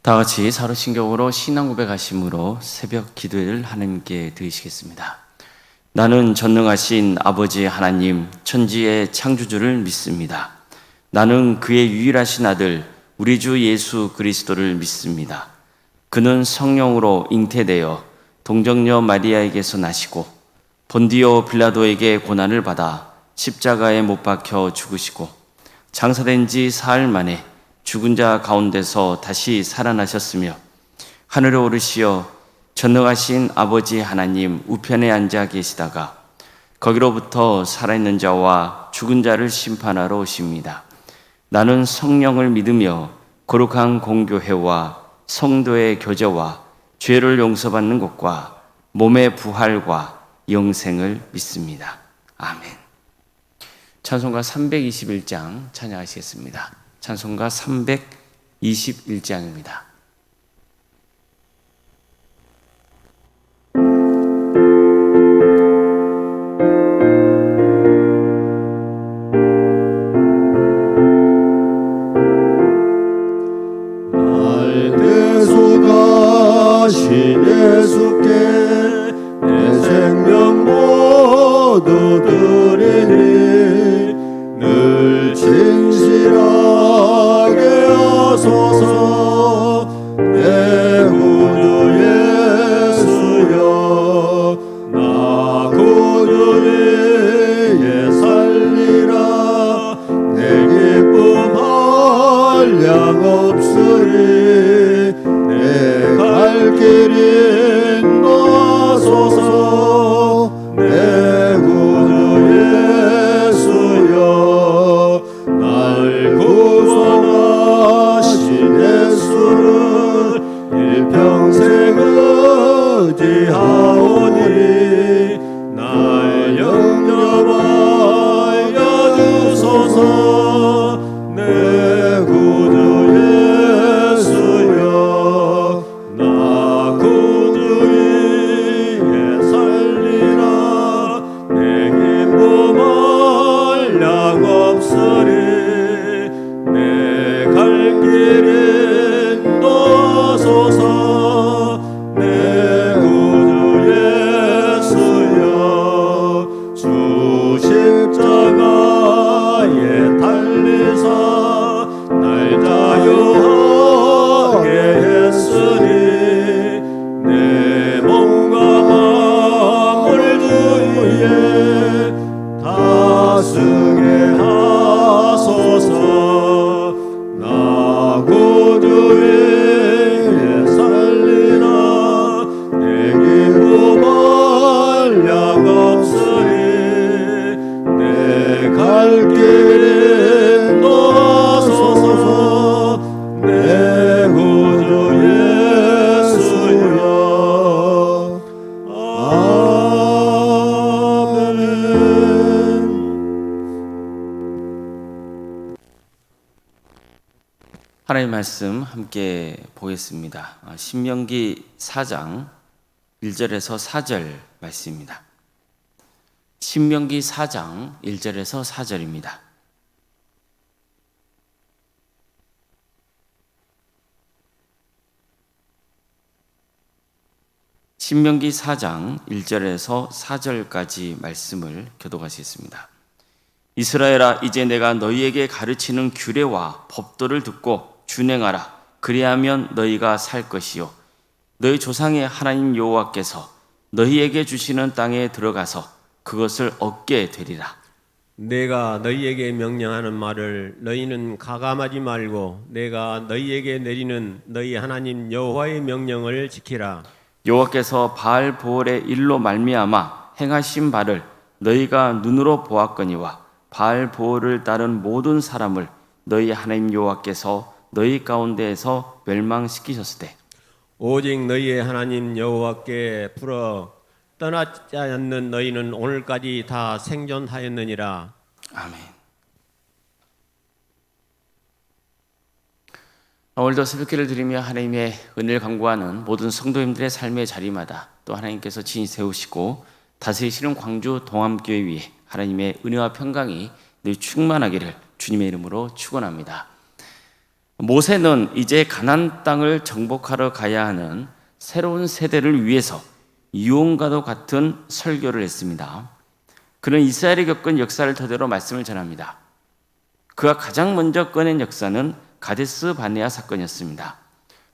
다 같이 사로신경으로 신앙 고백하심으로 새벽 기도를 하나님께 드리시겠습니다. 나는 전능하신 아버지 하나님 천지의 창조주를 믿습니다. 나는 그의 유일하신 아들 우리 주 예수 그리스도를 믿습니다. 그는 성령으로 잉태되어 동정녀 마리아에게서 나시고 본디오 빌라도에게 고난을 받아 십자가에 못 박혀 죽으시고 장사된 지 사흘 만에 죽은 자 가운데서 다시 살아나셨으며 하늘에 오르시어 전능하신 아버지 하나님 우편에 앉아 계시다가 거기로부터 살아있는 자와 죽은 자를 심판하러 오십니다. 나는 성령을 믿으며 거룩한 공교회와 성도의 교제와 죄를 용서받는 것과 몸의 부활과 영생을 믿습니다. 아멘. 찬송가 321장 찬양하시겠습니다. 찬송가 321장입니다. 날 대속하신 예수께 내 생명 모두 드리니 늘 진실하게 하소서. 내 구주 예수여, 나 구주 위에 살리라. 내 기쁨 한량 없으리. 내 갈 길 인도하소서. 내 구주 예수여, 날 구원하신 예수를 일평생 의지하오니 날 영접하여 주소서. 내 구주 예수여, 나 구주 위에 살리라. 내 기쁨 한량 없으리. 내 갈 길 인도하소서. 내 구주 예수여, 주 십자가에 달리사 날 자유하게 했으니 내 몸과 마음을 주위에 다스게 하소서. 나 구주 위에 살리라. 내 기쁨 한량 없으리. 내 갈 길 인도하소서. 내 구주 예수여. 아멘. 하나님의 말씀 함께 보겠습니다. 신명기 4장 1절에서 4절 말씀입니다. 신명기 4장 1절에서 4절입니다. 신명기 4장 1절에서 4절까지 말씀을 교독하시겠습니다. 이스라엘아, 이제 내가 너희에게 가르치는 규례와 법도를 듣고 준행하라. 그리하면 너희가 살 것이요 너희 조상의 하나님 여호와께서 너희에게 주시는 땅에 들어가서 그것을 얻게 되리라. 내가 너희에게 명령하는 말을 너희는 가감하지 말고 내가 너희에게 내리는 너희 하나님 여호와의 명령을 지키라. 여호와께서 바알 보올의 일로 말미암아 행하신 바를 너희가 눈으로 보았거니와 바알 보올을 따른 모든 사람을 너희 하나님 여호와께서 너희 가운데에서 멸망시키셨을 때 오직 너희의 하나님 여호와께 풀어 떠나지 않는 너희는 오늘까지 다 생존하였느니라. 아멘. 오늘도 새벽기를 드리며 하나님의 은혜를 간구하는 모든 성도님들의 삶의 자리마다 또 하나님께서 진히 세우시고 다스리시는 광주 동암교회 위에 하나님의 은혜와 평강이 늘 충만하기를 주님의 이름으로 축원합니다. 모세는 이제 가나안 땅을 정복하러 가야 하는 새로운 세대를 위해서 유언과도 같은 설교를 했습니다. 그는 이스라엘이 겪은 역사를 토대로 말씀을 전합니다. 그가 가장 먼저 꺼낸 역사는 가데스 바네아 사건이었습니다.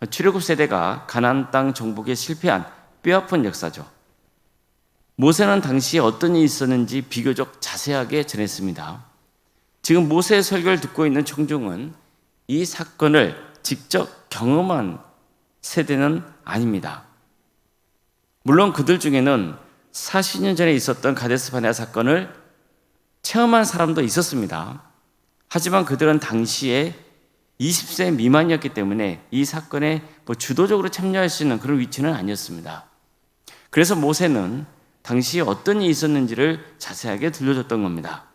출애굽 세대가 가나안 땅 정복에 실패한 뼈아픈 역사죠. 모세는 당시에 어떤 일이 있었는지 비교적 자세하게 전했습니다. 지금 모세의 설교를 듣고 있는 청중은 이 사건을 직접 경험한 세대는 아닙니다. 물론 그들 중에는 40년 전에 있었던 가데스 바네아 사건을 체험한 사람도 있었습니다. 하지만 그들은 당시에 20세 미만이었기 때문에 이 사건에 주도적으로 참여할 수 있는 그런 위치는 아니었습니다. 그래서 모세는 당시에 어떤 일이 있었는지를 자세하게 들려줬던 겁니다.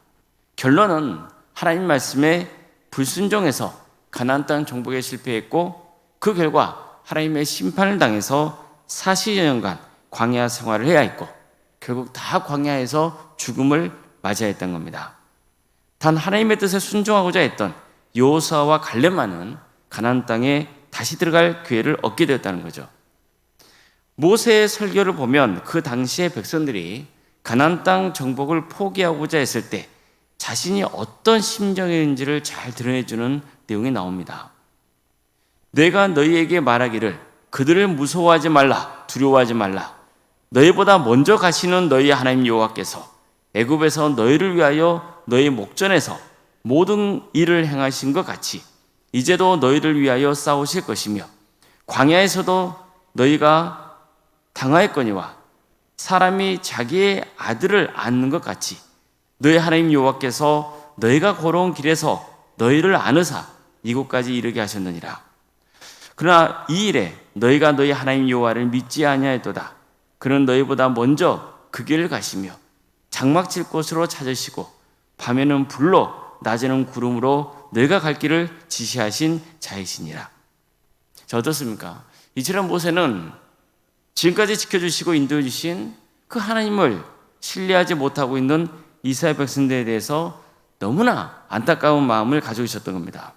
결론은 하나님 말씀에 불순종해서 가나안 땅 정복에 실패했고, 그 결과 하나님의 심판을 당해서 40여 년간 광야 생활을 해야 했고, 결국 다 광야에서 죽음을 맞이해야 했던 겁니다. 단 하나님의 뜻에 순종하고자 했던 여호수아와 갈렙만은 가나안 땅에 다시 들어갈 기회를 얻게 되었다는 거죠. 모세의 설교를 보면 그 당시의 백성들이 가나안 땅 정복을 포기하고자 했을 때 자신이 어떤 심정인지를 잘 드러내주는 내용이 나옵니다. 내가 너희에게 말하기를 그들을 무서워하지 말라, 두려워하지 말라. 너희보다 먼저 가시는 너희 하나님 여호와께서 애굽에서 너희를 위하여 너희 목전에서 모든 일을 행하신 것 같이 이제도 너희를 위하여 싸우실 것이며, 광야에서도 너희가 당하였거니와 사람이 자기의 아들을 안는 것 같이 너희 하나님 여호와께서 너희가 걸어온 길에서 너희를 안으사 이곳까지 이르게 하셨느니라. 그러나 이 일에 너희가 너희 하나님 여호와를 믿지 아니하였도다. 그는 너희보다 먼저 그 길을 가시며 장막칠 곳으로 찾으시고 밤에는 불로 낮에는 구름으로 너희가 갈 길을 지시하신 자이시니라. 자, 어떻습니까? 이처럼 모세는 지금까지 지켜주시고 인도해 주신 그 하나님을 신뢰하지 못하고 있는 이스라엘 백성들에 대해서 너무나 안타까운 마음을 가지고 있었던 겁니다.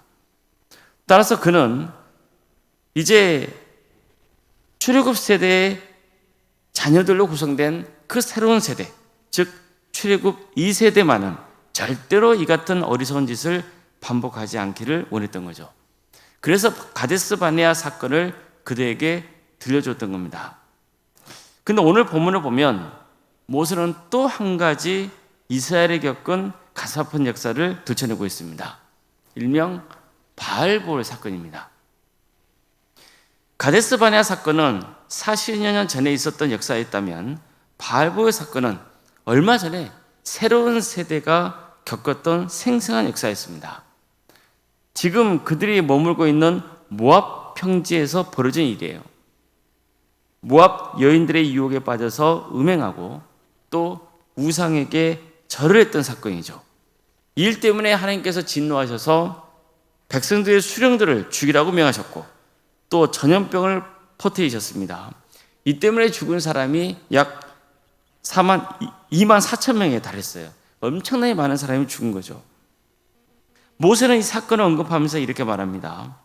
따라서 그는 이제 출애굽 세대의 자녀들로 구성된 그 새로운 세대, 즉 출애굽 2세대만은 절대로 이 같은 어리석은 짓을 반복하지 않기를 원했던 거죠. 그래서 가데스 바네아 사건을 그들에게 들려줬던 겁니다. 근데 오늘 본문을 보면 모세는 또 한 가지 이스라엘이 겪은 가슴 역사를 들춰내고 있습니다. 일명 바알볼 사건입니다. 가데스 바네아 사건은 40여 년 전에 있었던 역사였다면, 바알볼 사건은 얼마 전에 새로운 세대가 겪었던 생생한 역사였습니다. 지금 그들이 머물고 있는 모압 평지에서 벌어진 일이에요. 모압 여인들의 유혹에 빠져서 음행하고 또 우상에게 절을 했던 사건이죠. 이 일 때문에 하나님께서 진노하셔서 백성들의 수령들을 죽이라고 명하셨고 또 전염병을 퍼뜨리셨습니다. 이 때문에 죽은 사람이 약 2만 4천 명에 달했어요. 엄청나게 많은 사람이 죽은 거죠. 모세는 이 사건을 언급하면서 이렇게 말합니다.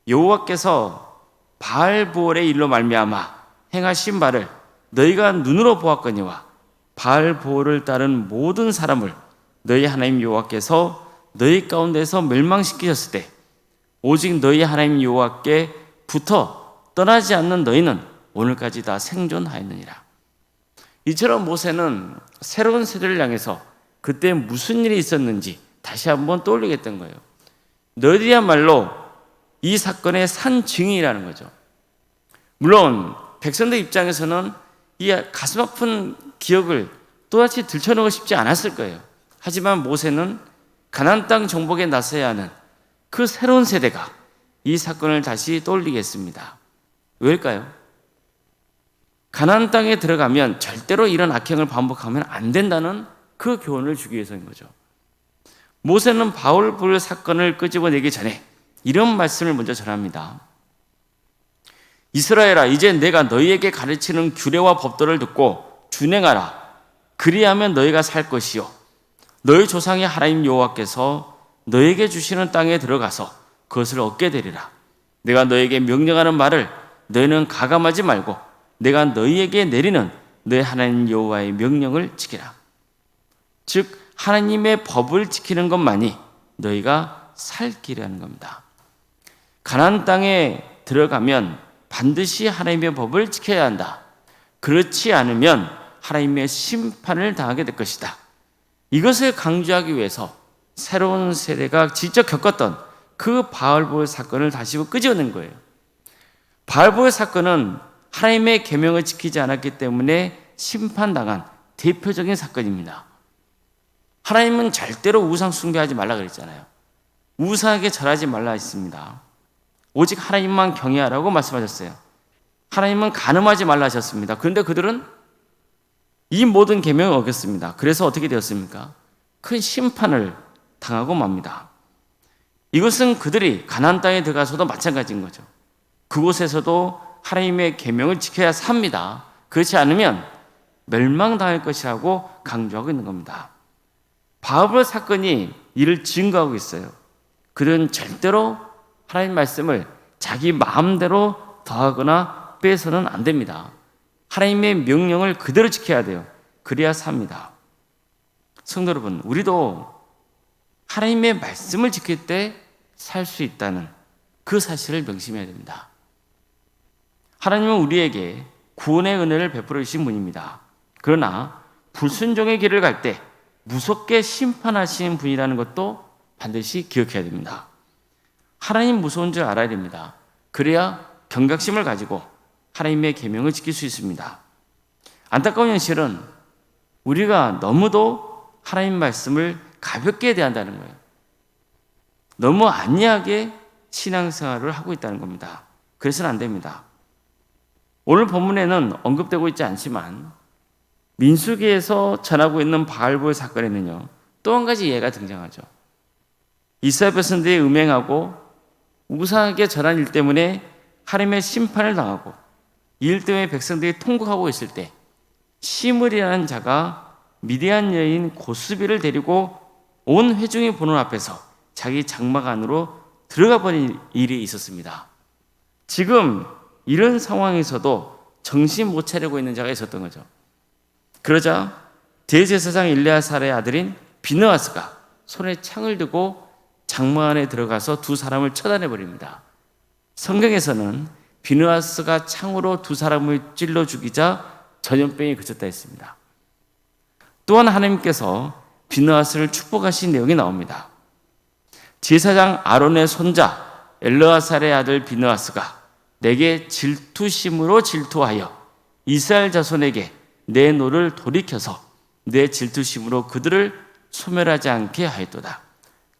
여호와께서 바알보올의 일로 말미암아 행하신 바를 너희가 눈으로 보았거니와 바알보올을 따른 모든 사람을 너희 하나님 여호와께서 너희 가운데서 멸망시키셨을 때 오직 너희 하나님 여호와께 붙어 떠나지 않는 너희는 오늘까지 다 생존하였느니라. 이처럼 모세는 새로운 세대를 향해서 그때 무슨 일이 있었는지 다시 한번 떠올리게 했던 거예요. 너희들이야말로 이 사건의 산 증인이라는 거죠. 물론 백성들 입장에서는 이 가슴 아픈 기억을 또다시 들춰내고 싶지 않았을 거예요. 하지만 모세는 가나안 땅 정복에 나서야 하는 그 새로운 세대가 이 사건을 다시 떠올리게 했습니다. 왜일까요? 가나안 땅에 들어가면 절대로 이런 악행을 반복하면 안 된다는 그 교훈을 주기 위해서인 거죠. 모세는 바울볼 사건을 끄집어내기 전에 이런 말씀을 먼저 전합니다. 이스라엘아, 이제 내가 너희에게 가르치는 규례와 법도를 듣고 준행하라. 그리하면 너희가 살 것이요 너희 조상의 하나님 여호와께서 너희에게 주시는 땅에 들어가서 그것을 얻게 되리라. 내가 너에게 명령하는 말을 너희는 가감하지 말고 내가 너희에게 내리는 너희 하나님 여호와의 명령을 지키라. 즉 하나님의 법을 지키는 것만이 너희가 살 길이라는 겁니다. 가나안 땅에 들어가면 반드시 하나님의 법을 지켜야 한다. 그렇지 않으면 하나님의 심판을 당하게 될 것이다. 이것을 강조하기 위해서 새로운 세대가 직접 겪었던 그 바알보엘 사건을 다시 끄집어낸 거예요. 바알보엘 사건은 하나님의 계명을 지키지 않았기 때문에 심판당한 대표적인 사건입니다. 하나님은 절대로 우상 숭배하지 말라 그랬잖아요. 우상에게 절하지 말라 했습니다. 오직 하나님만 경외하라고 말씀하셨어요. 하나님은 간음하지 말라 하셨습니다. 그런데 그들은 이 모든 계명을 어겼습니다. 그래서 어떻게 되었습니까? 큰 심판을 당하고 맙니다. 이것은 그들이 가나안 땅에 들어가서도 마찬가지인 거죠. 그곳에서도 하나님의 계명을 지켜야 삽니다. 그렇지 않으면 멸망당할 것이라고 강조하고 있는 겁니다. 바알보엘 사건이 이를 증거하고 있어요. 그들은 절대로 하나님 말씀을 자기 마음대로 더하거나 빼서는 안 됩니다. 하나님의 명령을 그대로 지켜야 돼요. 그래야 삽니다. 성도 여러분, 우리도 하나님의 말씀을 지킬 때 살 수 있다는 그 사실을 명심해야 됩니다. 하나님은 우리에게 구원의 은혜를 베풀어 주신 분입니다. 그러나 불순종의 길을 갈 때 무섭게 심판하시는 분이라는 것도 반드시 기억해야 됩니다. 하나님 무서운 줄 알아야 됩니다. 그래야 경각심을 가지고 하나님의 계명을 지킬 수 있습니다. 안타까운 현실은 우리가 너무도 하나님 말씀을 가볍게 대한다는 거예요. 너무 안이하게 신앙생활을 하고 있다는 겁니다. 그래서는 안 됩니다. 오늘 본문에는 언급되고 있지 않지만 민수기에서 전하고 있는 바알보엘 사건에는요, 또 한 가지 예가 등장하죠. 이스라엘 백성들이 음행하고 우상하게 전한 일 때문에 하나님의 심판을 당하고 이 일 때문에 백성들이 통곡하고 있을 때 시므리라는 자가 미디안 여인 고스비를 데리고 온 회중이 보는 앞에서 자기 장막 안으로 들어가 버린 일이 있었습니다. 지금 이런 상황에서도 정신 못 차리고 있는 자가 있었던 거죠. 그러자 대제사장 일레아살의 아들인 비느하스가 손에 창을 들고 장막 안에 들어가서 두 사람을 처단해 버립니다. 성경에서는 비느하스가 창으로 두 사람을 찔러 죽이자 전염병이 그쳤다 했습니다. 또한 하나님께서 비느하스를 축복하신 내용이 나옵니다. 제사장 아론의 손자 엘르아살의 아들 비느하스가 내게 질투심으로 질투하여 이스라엘 자손에게 내 노를 돌이켜서 내 질투심으로 그들을 소멸하지 않게 하였도다.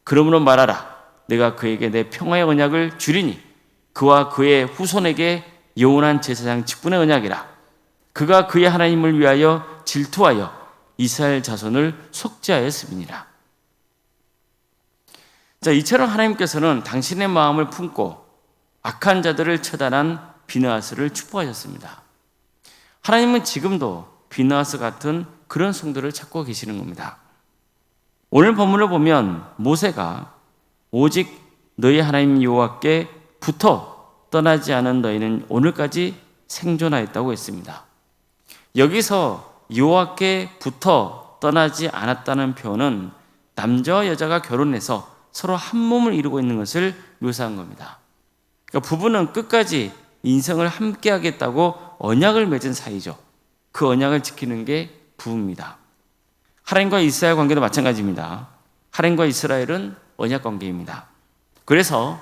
그러므로 말하라. 내가 그에게 내 평화의 언약을 주리니 그와 그의 후손에게 영원한 제사장 직분의 언약이라. 그가 그의 하나님을 위하여 질투하여 이스라엘 자손을 속죄하였음이니라. 자, 이처럼 하나님께서는 당신의 마음을 품고 악한 자들을 처단한 비느하스를 축복하셨습니다. 하나님은 지금도 비느하스 같은 그런 성도를 찾고 계시는 겁니다. 오늘 본문을 보면 모세가 오직 너희 하나님 여호와께 붙어 떠나지 않은 너희는 오늘까지 생존하였다고 했습니다. 여기서 여호와께 붙어 떠나지 않았다는 표현은 남자와 여자가 결혼해서 서로 한 몸을 이루고 있는 것을 묘사한 겁니다. 그러니까 부부는 끝까지 인생을 함께 하겠다고 언약을 맺은 사이죠. 그 언약을 지키는 게 부부입니다. 하나님과 이스라엘 관계도 마찬가지입니다. 하나님과 이스라엘은 언약 관계입니다. 그래서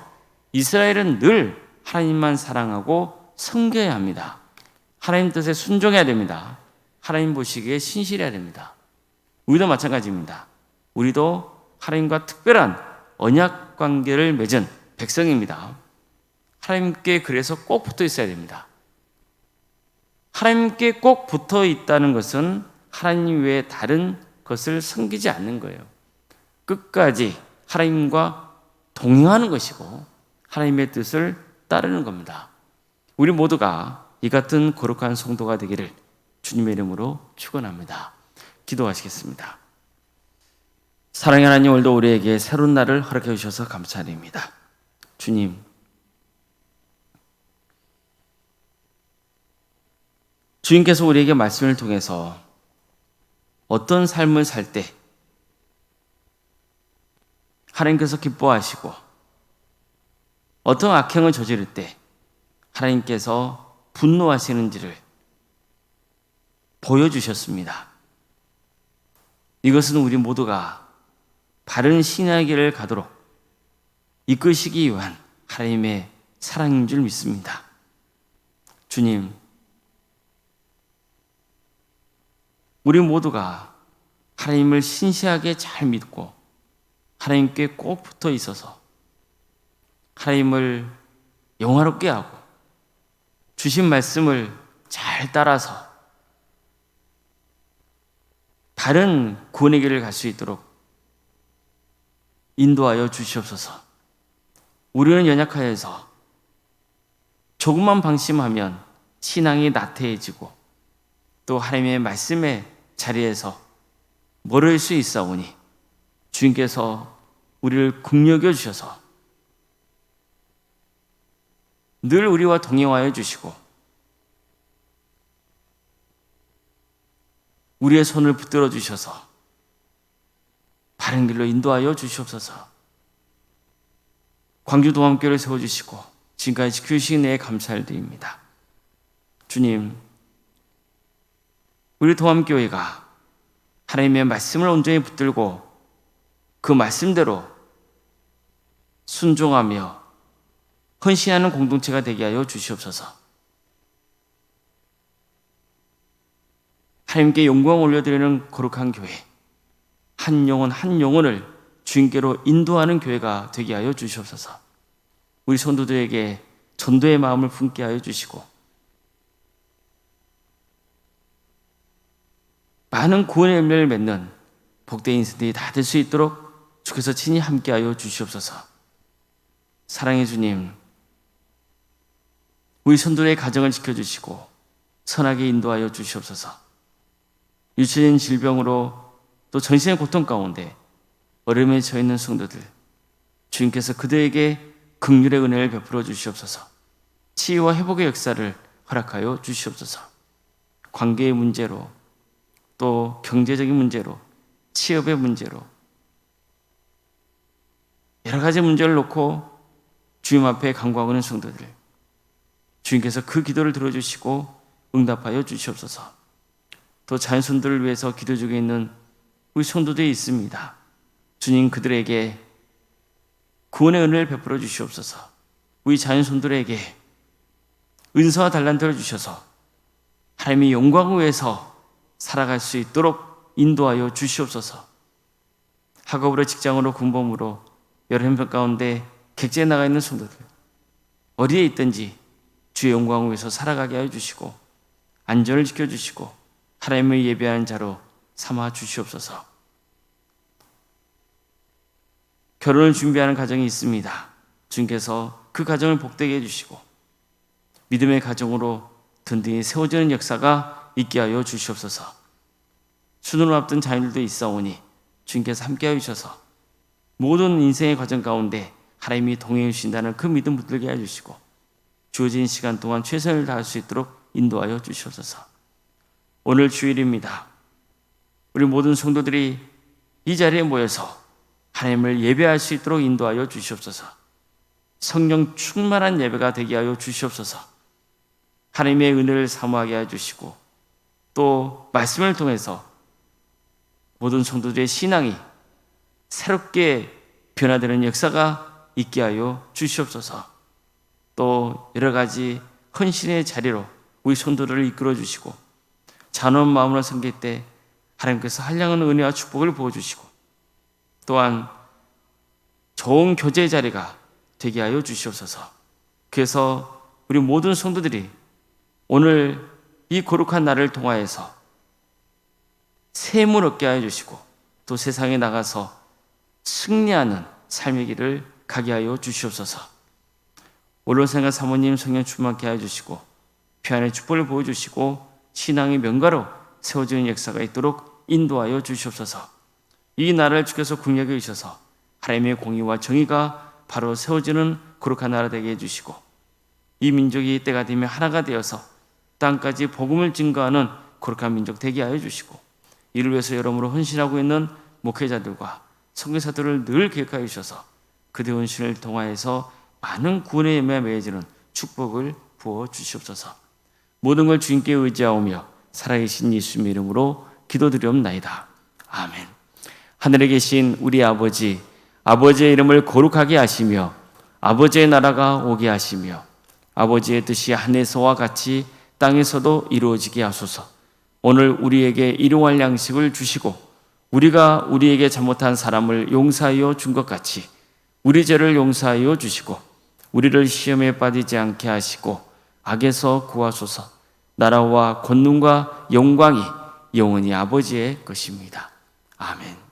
이스라엘은 늘 하나님만 사랑하고 섬겨야 합니다. 하나님 뜻에 순종해야 됩니다. 하나님 보시기에 신실해야 됩니다. 우리도 마찬가지입니다. 우리도 하나님과 특별한 언약 관계를 맺은 백성입니다. 하나님께 그래서 꼭 붙어 있어야 됩니다. 하나님께 꼭 붙어 있다는 것은 하나님 외에 다른 것을 섬기지 않는 거예요. 끝까지 하나님과 동행하는 것이고 하나님의 뜻을 따르는 겁니다. 우리 모두가 이 같은 거룩한 성도가 되기를 주님의 이름으로 축원합니다. 기도하시겠습니다. 사랑의 하나님, 오늘도 우리에게 새로운 날을 허락해 주셔서 감사드립니다. 주님, 주님께서 우리에게 말씀을 통해서 어떤 삶을 살 때 하나님께서 기뻐하시고 어떤 악행을 저지를 때 하나님께서 분노하시는지를 보여주셨습니다. 이것은 우리 모두가 바른 신앙의 길을 가도록 이끄시기 위한 하나님의 사랑인 줄 믿습니다. 주님, 우리 모두가 하나님을 신실하게 잘 믿고 하나님께 꼭 붙어 있어서 하나님을 영화롭게 하고 주신 말씀을 잘 따라서 바른 구원의 길을 갈 수 있도록 인도하여 주시옵소서. 우리는 연약하여서 조금만 방심하면 신앙이 나태해지고 또 하나님의 말씀의 자리에서 멀어질 수 있사오니 주님께서 우리를 긍휼히 주셔서 늘 우리와 동행하여 주시고 우리의 손을 붙들어 주셔서 바른 길로 인도하여 주시옵소서. 광주 동암교회를 세워주시고 지금까지 지켜주신 은혜에 감사를 드립니다. 주님, 우리 동암교회가 하나님의 말씀을 온전히 붙들고 그 말씀대로 순종하며 헌신하는 공동체가 되게 하여 주시옵소서. 하나님께 영광 올려드리는 거룩한 교회, 한 영혼 한 영혼을 주님께로 인도하는 교회가 되게 하여 주시옵소서. 우리 성도들에게 전도의 마음을 품게 하여 주시고 많은 구원의 열매를 맺는 복된 인생들이 다 될 수 있도록 주께서 친히 함께하여 주시옵소서. 사랑의 주님, 우리 성도의 가정을 지켜주시고 선하게 인도하여 주시옵소서. 유치된 질병으로 또 전신의 고통 가운데 어려움에 처해있는 성도들, 주님께서 그들에게 긍휼의 은혜를 베풀어 주시옵소서. 치유와 회복의 역사를 허락하여 주시옵소서. 관계의 문제로 또 경제적인 문제로 취업의 문제로 여러 가지 문제를 놓고 주님 앞에 간구하고 있는 성도들, 주님께서 그 기도를 들어주시고 응답하여 주시옵소서. 또 자녀손들을 위해서 기도 중에 있는 우리 성도들이 있습니다. 주님, 그들에게 구원의 은혜를 베풀어 주시옵소서. 우리 자녀손들에게 은사와 달란트를 주셔서 하나님의 영광을 위해서 살아갈 수 있도록 인도하여 주시옵소서. 학업으로 직장으로 군복무로 여러 형편 가운데 객지에 나가 있는 성도들, 어디에 있든지 주의 영광을 위해서 살아가게 하여 주시고 안전을 지켜주시고 하나님을 예배하는 자로 삼아 주시옵소서. 결혼을 준비하는 가정이 있습니다. 주님께서 그 가정을 복되게 해주시고 믿음의 가정으로 든든히 세워지는 역사가 있게 하여 주시옵소서. 수능을 앞둔 자녀들도 있사오니 주님께서 함께하여 주셔서 모든 인생의 과정 가운데 하나님이 동행해 주신다는 그 믿음 붙들게 해주시고 주어진 시간 동안 최선을 다할 수 있도록 인도하여 주시옵소서. 오늘 주일입니다. 우리 모든 성도들이 이 자리에 모여서 하나님을 예배할 수 있도록 인도하여 주시옵소서. 성령 충만한 예배가 되게 하여 주시옵소서. 하나님의 은혜를 사모하게 해주시고 또 말씀을 통해서 모든 성도들의 신앙이 새롭게 변화되는 역사가 있게 하여 주시옵소서. 또 여러 가지 헌신의 자리로 우리 성도들을 이끌어 주시고 잔혹한 마음으로 섬길 때 하나님께서 한량한 은혜와 축복을 부어주시고 또한 좋은 교제의 자리가 되게 하여 주시옵소서. 그래서 우리 모든 성도들이 오늘 이 거룩한 날을 통하여서 샘을 얻게 하여 주시고 또 세상에 나가서 승리하는 삶의 길을 가게 하여 주시옵소서. 원로생활 사모님 성령 충만케 하여 주시고 평안의 축복을 보여주시고 신앙의 명가로 세워지는 역사가 있도록 인도하여 주시옵소서. 이 나라를 주께서 궁략해 주셔서 하나님의 공의와 정의가 바로 세워지는 거룩한 나라 되게 해주시고 이 민족이 때가 되면 하나가 되어서 땅까지 복음을 증거하는 거룩한 민족 되게 하여 주시고 이를 위해서 여러모로 헌신하고 있는 목회자들과 선교사들을 늘 계획하여 주셔서 그들의 헌신을 통하여서 많은 구원의 예매에 매여지는 축복을 부어 주시옵소서. 모든 걸 주님께 의지하오며 살아계신 예수님의 이름으로 기도드리옵나이다. 아멘. 하늘에 계신 우리 아버지, 아버지의 이름을 거룩하게 하시며 아버지의 나라가 오게 하시며 아버지의 뜻이 하늘에서와 같이 땅에서도 이루어지게 하소서. 오늘 우리에게 일용할 양식을 주시고 우리가 우리에게 잘못한 사람을 용서하여 준 것 같이 우리 죄를 용서하여 주시고 우리를 시험에 빠지지 않게 하시고 악에서 구하소서. 나라와 권능과 영광이 영원히 아버지의 것입니다. 아멘.